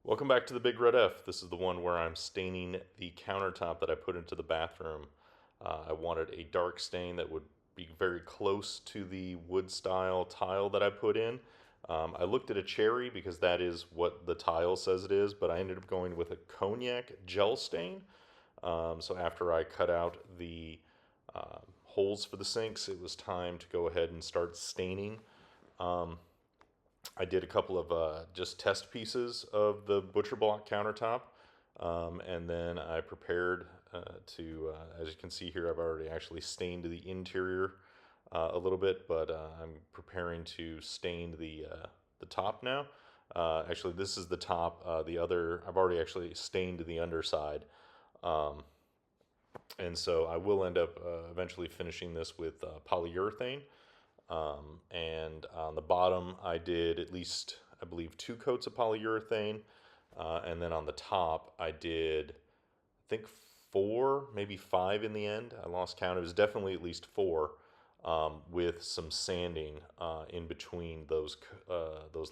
Welcome back to the Big Red F. This is the one where I'm staining the countertop that I put into the bathroom. I wanted a dark stain that would be very close to the wood style tile that I put in. I looked at a cherry because that is what the tile says it is, but I ended up going with a cognac gel stain. So after I cut out the holes for the sinks, it was time to go ahead and start staining. I did a couple of just test pieces of the butcher block countertop, and then I prepared as you can see here, I've already actually stained the interior a little bit, but I'm preparing to stain the top now. Actually, this is the top. I've already actually stained the underside, and so I will end up eventually finishing this with polyurethane. And on the bottom, I did at least, I believe, 2 coats of polyurethane. And then on the top, I did, I think, 4, maybe 5 in the end. I lost count. It was definitely at least 4, with some sanding in between those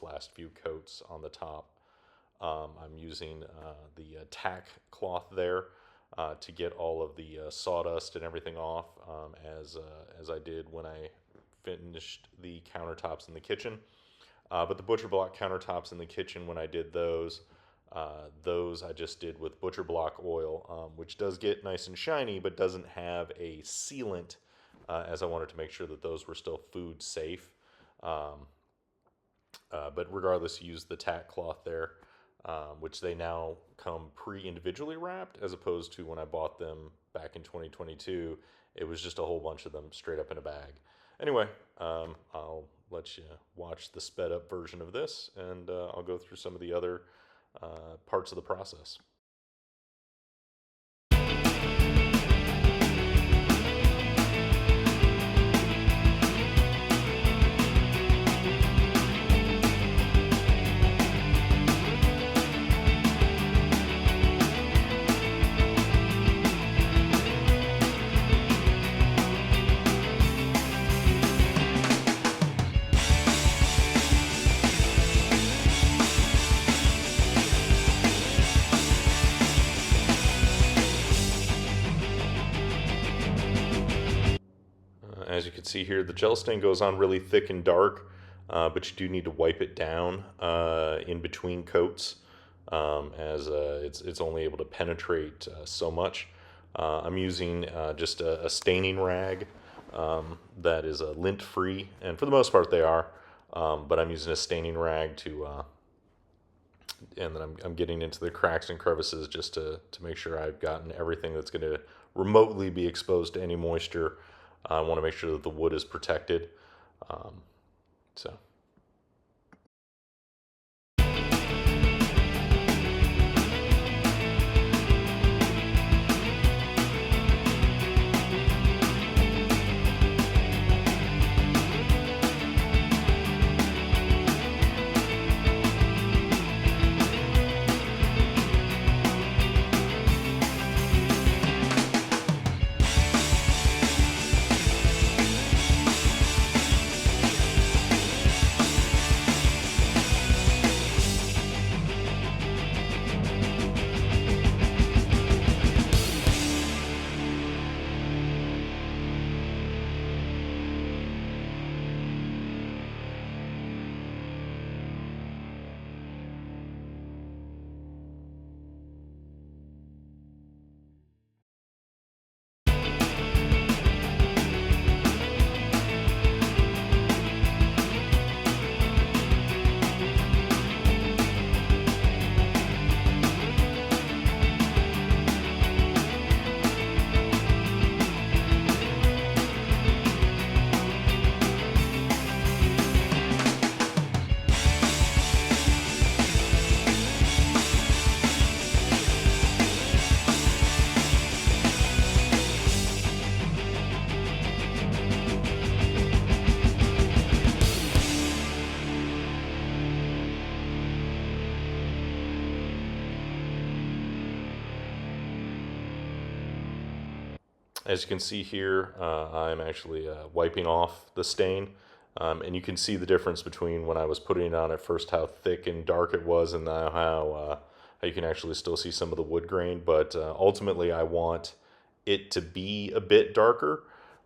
last few coats on the top. I'm using the tack cloth there to get all of the sawdust and everything off, as I did when I finished the countertops in the kitchen. But the butcher block countertops in the kitchen, when I did those I just did with butcher block oil, which does get nice and shiny, but doesn't have a sealant, as I wanted to make sure that those were still food safe. But regardless, use the tack cloth there, which they now come pre-individually wrapped, as opposed to when I bought them back in 2022, it was just a whole bunch of them straight up in a bag. Anyway, I'll let you watch the sped up version of this, and I'll go through some of the other parts of the process. As you can see here, the gel stain goes on really thick and dark, but you do need to wipe it down in between coats, as it's only able to penetrate so much. I'm using just a staining rag that is lint free, and for the most part they are, but I'm using a staining rag and then I'm getting into the cracks and crevices just to make sure I've gotten everything that's going to remotely be exposed to any moisture. I want to make sure that the wood is protected. So. As you can see here, I'm actually wiping off the stain. And you can see the difference between when I was putting it on at first, how thick and dark it was, and now how you can actually still see some of the wood grain. But ultimately, I want it to be a bit darker,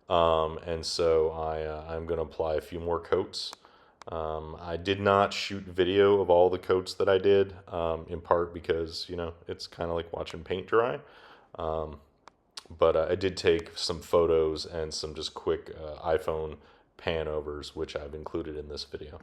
and so I'm going to apply a few more coats. I did not shoot video of all the coats that I did, in part because, it's kind of like watching paint dry. Um, but I did take some photos and some just quick iPhone pan overs, which I've included in this video.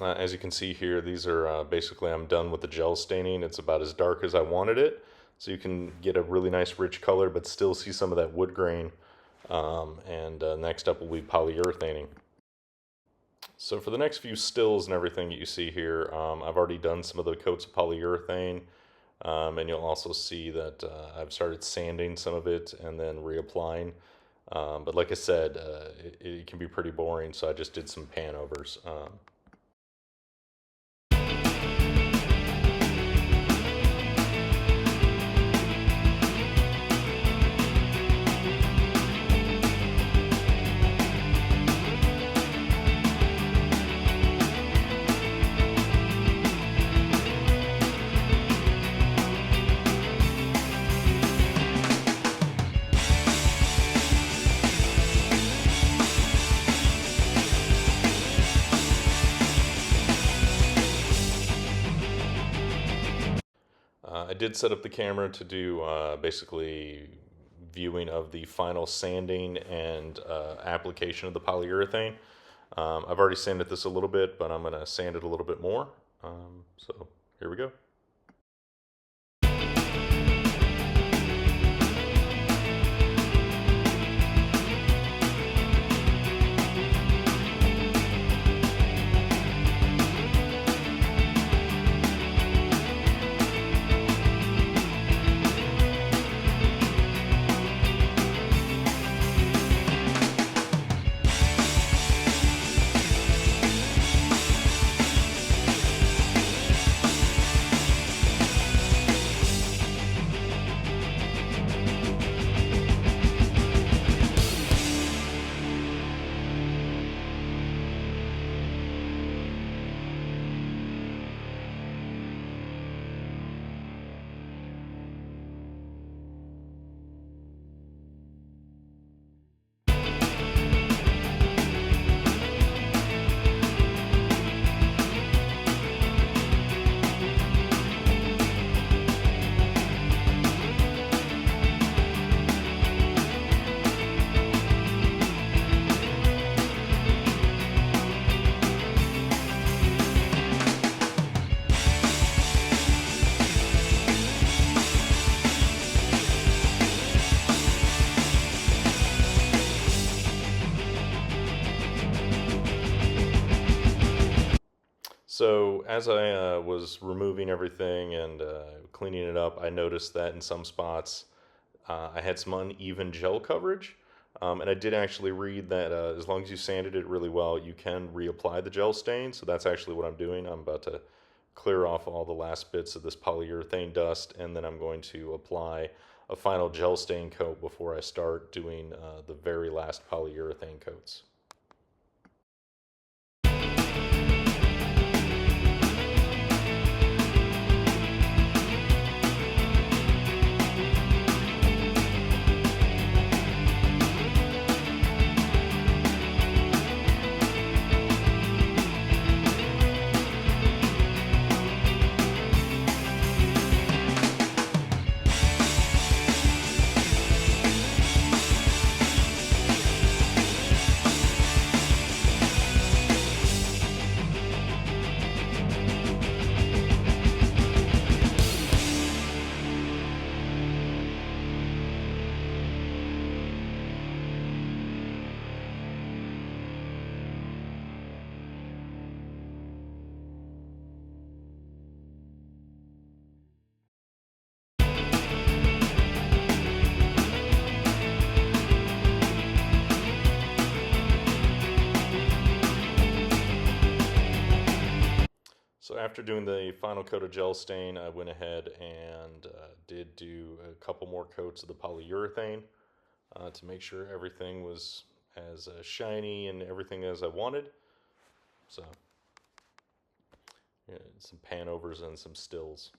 As you can see here, these are basically, I'm done with the gel staining. It's about as dark as I wanted it. So you can get a really nice rich color, but still see some of that wood grain. And next up will be polyurethaning. So for the next few stills and everything that you see here, I've already done some of the coats of polyurethane. And you'll also see that I've started sanding some of it and then reapplying. But like I said, it can be pretty boring, so I just did some pan overs. I did set up the camera to do basically viewing of the final sanding and application of the polyurethane. I've already sanded this a little bit, but I'm going to sand it a little bit more. So here we go. So as I was removing everything and cleaning it up, I noticed that in some spots I had some uneven gel coverage. And I did actually read that as long as you sanded it really well, you can reapply the gel stain. So that's actually what I'm doing. I'm about to clear off all the last bits of this polyurethane dust, and then I'm going to apply a final gel stain coat before I start doing the very last polyurethane coats. after doing the final coat of gel stain, I went ahead and did do a couple more coats of the polyurethane to make sure everything was as shiny and everything as I wanted. So, yeah, some pan overs and some stills.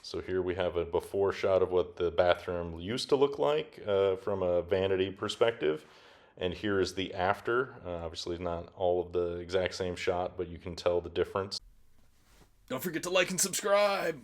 So here we have a before shot of what the bathroom used to look like from a vanity perspective. And here is the after. Obviously not all of the exact same shot, but you can tell the difference. Don't forget to like and subscribe.